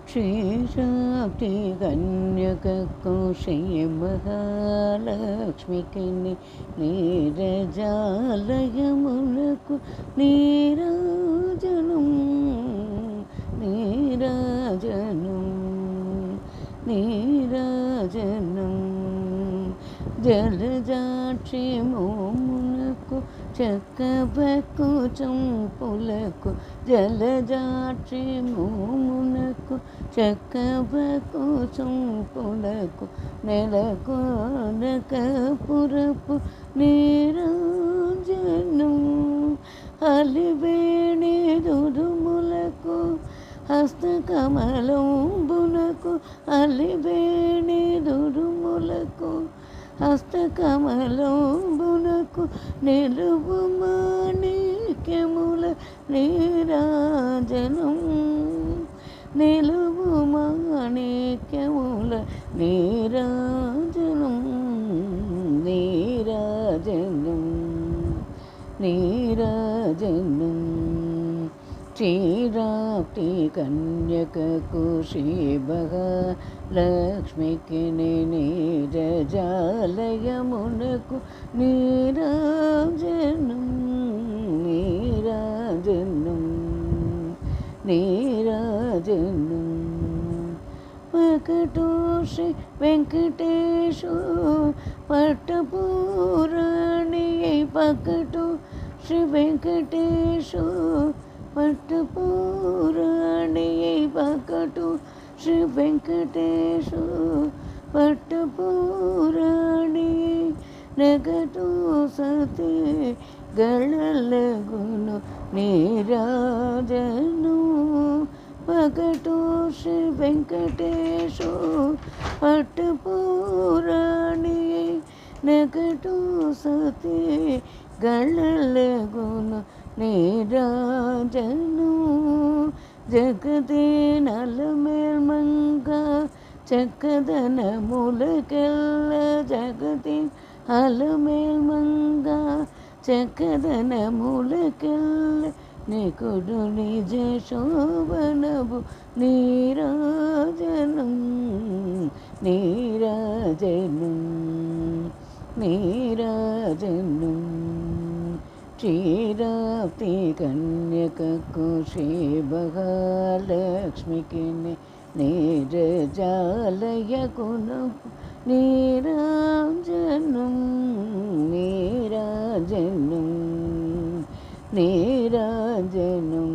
క్షీరాబ్ది కన్యకకు శ్రీ మహాలక్ష్మికి నీరజాలయమునకు నీరాజనం నీరాజనం నీరాజనం జలజాక్షి మోమునకు చక్కబెక్కు చంపులకు జలజాక్షి మోమునకు చక్కబెక్కు చంపులకు నెలకు నకపురపు నీరాజనం అలివేణి దురుములకు హస్తకమలంబునకు అలివేణి దురుములకు హస్తకమలంబునకు నిలువు మాణిక్యముల నీరాజనం నిలువు మాణిక్యముల నీరాజనం నీరాజనం నీరాజనం క్షీరాబ్ది కన్యకకు శ్రీ మహాలక్ష్మికి నీరజాలయమునకు నీరాజనం నీరాజనం నీరాజనం పకటో శ్రీ వెంకటేశు పట్టపురాణి పకటో శ్రీ వెంకటేశు పట్టపురాణి పకటు శ్రీ వెంకటేశు పట్టపురాణి నగటు సతి గళలగును నీరాజను పకటు శ్రీ వెంకటేశు పట్టపురాణి నగటు సతి గళలగును నీరాజను జగదే నలమేల్మంగ చక్కదన మూలకెల్ల జగదే అలమేల్మంగ చక్కదన మూలకెల్ల నికుడు నిజ శోభనవు నీరాజనం నీరాజనం నీరాజనం క్షీరాబ్ది కన్యకకు శ్రీ మహాలక్ష్మికి నీరజాలయకునకు నీరాజనం నీరాజనం నీరాజనం